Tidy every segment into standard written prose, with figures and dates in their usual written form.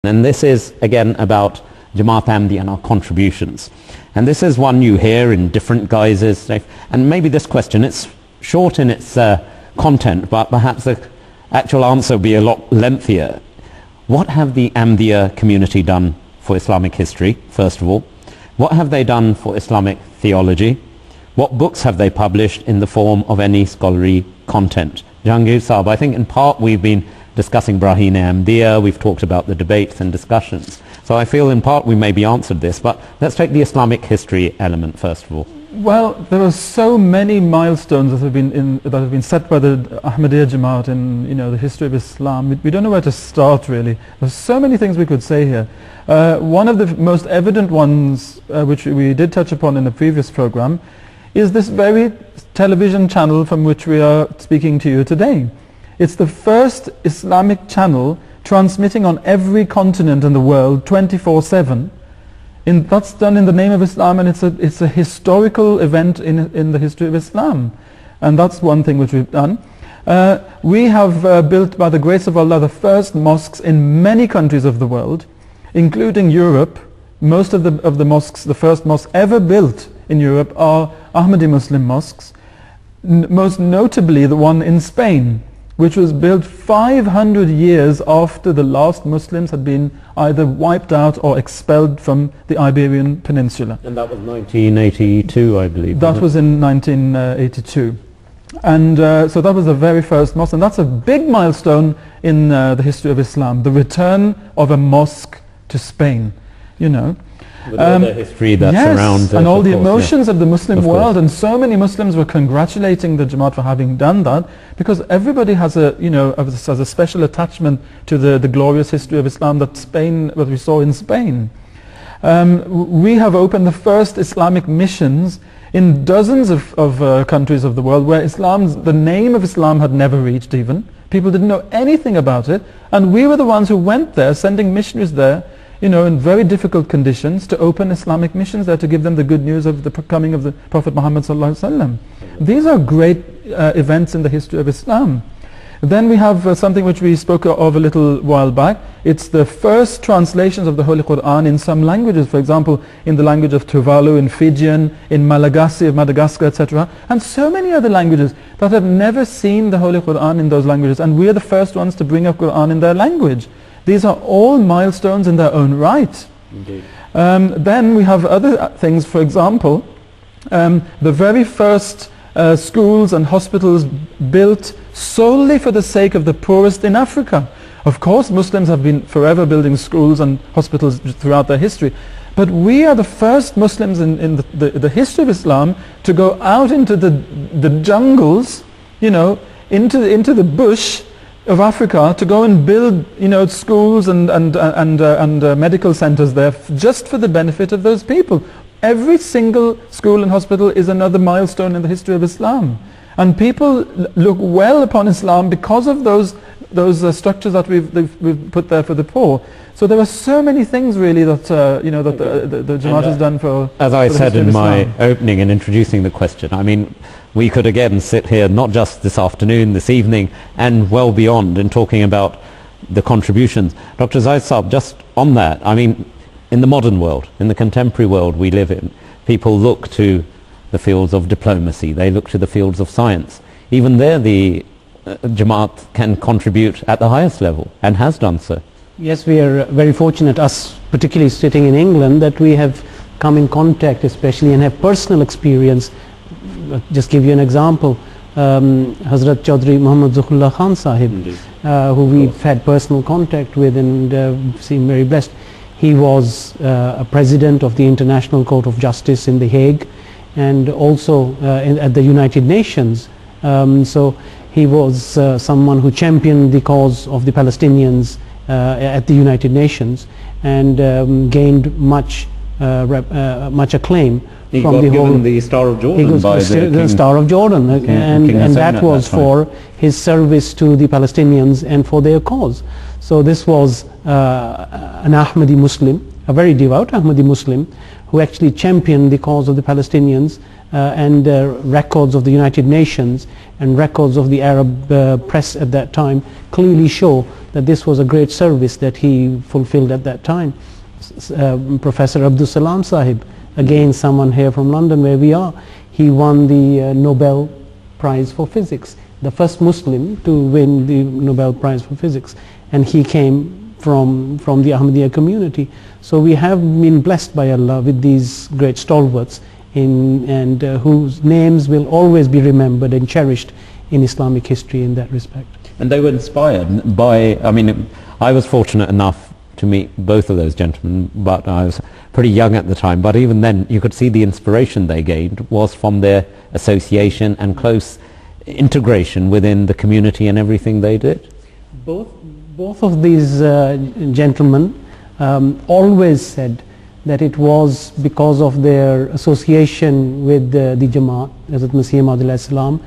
And this is again about Jamaat Ahmadiyya and our contributions. And this is one you hear in different guises. And maybe this question, it's short in its content, but perhaps the actual answer will be a lot lengthier. What have the Ahmadiyya community done for Islamic history, first of all? What have they done for Islamic theology? What books have they published in the form of any scholarly content? Jahangir Saab, I think in part we've been discussing Braheen Ahmadiyya, we've talked about the debates and discussions. So I feel in part we maybe answered this, but let's take the Islamic history element first of all. Well, there are so many milestones that have been set by the Ahmadiyya Jamaat in the history of Islam. We don't know where to start really. There's so many things we could say here. One of the most evident ones, which we did touch upon in the previous program, is this very television channel from which we are speaking to you today. It's the first Islamic channel transmitting on every continent in the world 24/7. That's done in the name of Islam, and it's a historical event in the history of Islam. And that's one thing which we've done. We have built, by the grace of Allah, the first mosques in many countries of the world, including Europe. Most of the mosques, the first mosques ever built in Europe, are Ahmadi Muslim mosques. Most notably the one in Spain, which was built 500 years after the last Muslims had been either wiped out or expelled from the Iberian Peninsula. And that was 1982, I believe. That was in 1982. And so that was the very first mosque, and that's a big milestone in the history of Islam, the return of a mosque to Spain, With all the history that's around. And all the emotions of the Muslim world, and so many Muslims were congratulating the Jamaat for having done that, because everybody has a special attachment to the glorious history of Islam that we saw in Spain. We have opened the first Islamic missions in dozens of countries of the world where the name of Islam had never reached even. People didn't know anything about it, and we were the ones who went there, sending missionaries there, in very difficult conditions, to open Islamic missions there, to give them the good news of the coming of the Prophet Muhammad sallallahu alaihi wasallam. These are great events in the history of Islam. Then we have something which we spoke of a little while back. It's the first translations of the Holy Quran in some languages, for example, in the language of Tuvalu, in Fijian, in Malagasy of Madagascar, etc. And so many other languages that have never seen the Holy Quran in those languages, and we are the first ones to bring up Quran in their language. These are all milestones in their own right. Indeed. Then we have other things, for example, the very first schools and hospitals built solely for the sake of the poorest in Africa. Of course, Muslims have been forever building schools and hospitals throughout their history, but we are the first Muslims in the history of Islam to go out into the jungles, into the bush of Africa, to go and build schools and medical centers there, just for the benefit of those people. Every single school and hospital is another milestone in the history of Islam, and people look well upon Islam because of those structures that we've put there for the poor. So there are so many things really that the Jamaat has done for. As I said in my opening in introducing the question, I mean, we could again sit here not just this afternoon, this evening, and well beyond, in talking about the contributions. Dr. Zaid Saab, just on that, I mean, in the modern world, in the contemporary world we live in, people look to the fields of diplomacy, they look to the fields of science. Even there the Jamaat can contribute at the highest level, and has done so. Yes, we are very fortunate, us particularly sitting in England, that we have come in contact especially and have personal experience. Just give you an example, Hazrat Chaudhry Muhammad Zuhullah Khan Sahib, who we've had personal contact with and seem very blessed. He was a president of the International Court of Justice in The Hague, and also at the United Nations. So he was someone who championed the cause of the Palestinians at the United Nations, and gained much much acclaim He from got the given whole. the Star of Jordan He was by the the King. Star of Jordan, and King Hussein that at was that time. for his service to the Palestinians and for their cause. So this was an Ahmadi Muslim, a very devout Ahmadi Muslim, who actually championed the cause of the Palestinians, and records of the United Nations and records of the Arab press at that time clearly show that this was a great service that he fulfilled at that time. Professor Abdul Salam Sahib, again someone here from London where we are, he won the Nobel Prize for Physics, the first Muslim to win the Nobel Prize for Physics, and he came from the Ahmadiyya community. So we have been blessed by Allah with these great stalwarts and whose names will always be remembered and cherished in Islamic history in that respect. And they were inspired by, I mean, I was fortunate enough to meet both of those gentlemen, but I was pretty young at the time. But even then, you could see the inspiration they gained was from their association and close integration within the community and everything they did. Both of these gentlemen always said that it was because of their association with the Jamaat, Hazrat Masih Maud alayhi salam,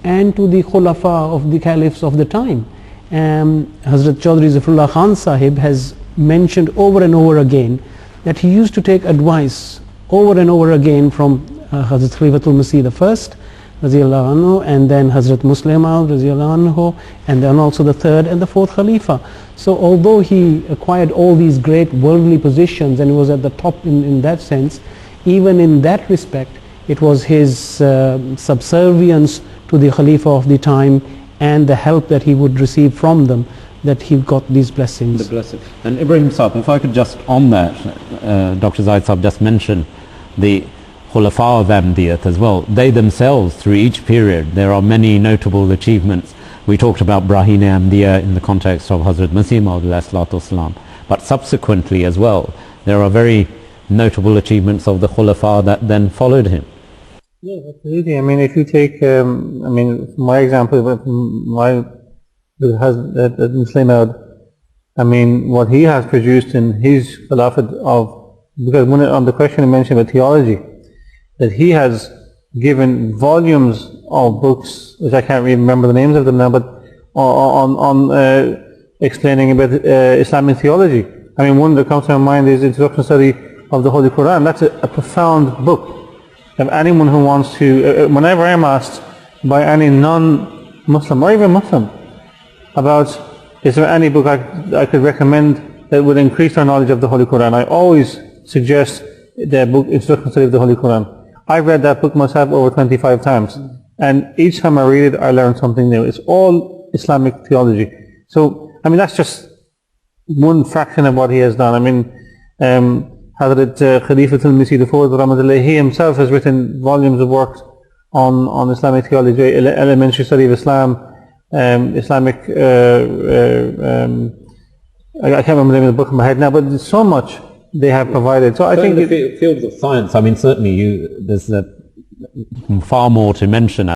and to the Khulafa of the Caliphs of the time. Hazrat Chaudhry Zafrullah Khan Sahib has mentioned over and over again that he used to take advice over and over again from Hazrat Khalifatul Masih the first, Raziyallahu anhu, and then Hazrat Muslim Maud Raziyallahu anhu, and then also the third and the fourth Khalifa. So although he acquired all these great worldly positions and was at the top in that sense, even in that respect, it was his subservience to the Khalifa of the time and the help that he would receive from them that he got these blessings. The blessing. And Ibrahim Saab, if I could just on that, Dr. Zaid Saab just mentioned the Khulafa of Ahmadiyyat as well. They themselves, through each period, there are many notable achievements. We talked about Braheen Ahmadiyya in the context of Hazrat Masih Maud alayhi salatu wasalam, but subsequently as well, there are very notable achievements of the Khulafa that then followed him. Yeah, absolutely. I mean, if you take, I mean, my example, my Muslim Maud, I mean, what he has produced in his Khilafat of, because on the question you mentioned about theology, that he has given volumes of books, which I can't really remember the names of them now, but on explaining about Islamic theology. I mean, one that comes to my mind is Introduction Study of the Holy Quran. That's a profound book. If anyone who wants to, whenever I'm asked by any non-Muslim or even Muslim about, is there any book I could recommend that would increase our knowledge of the Holy Quran, I always suggest the book Introduction Study of the Holy Quran. I've read that book myself over 25 times, and each time I read it I learn something new. It's all Islamic theology. So, I mean, that's just one fraction of what he has done. I mean, Hazrat Khalifatul Masih IV, he himself has written volumes of works on Islamic theology, elementary study of Islam, Islamic, I can't remember the name of the book in my head now, but there's so much they have provided. So I think in the fields of science, I mean, certainly there's far more to mention.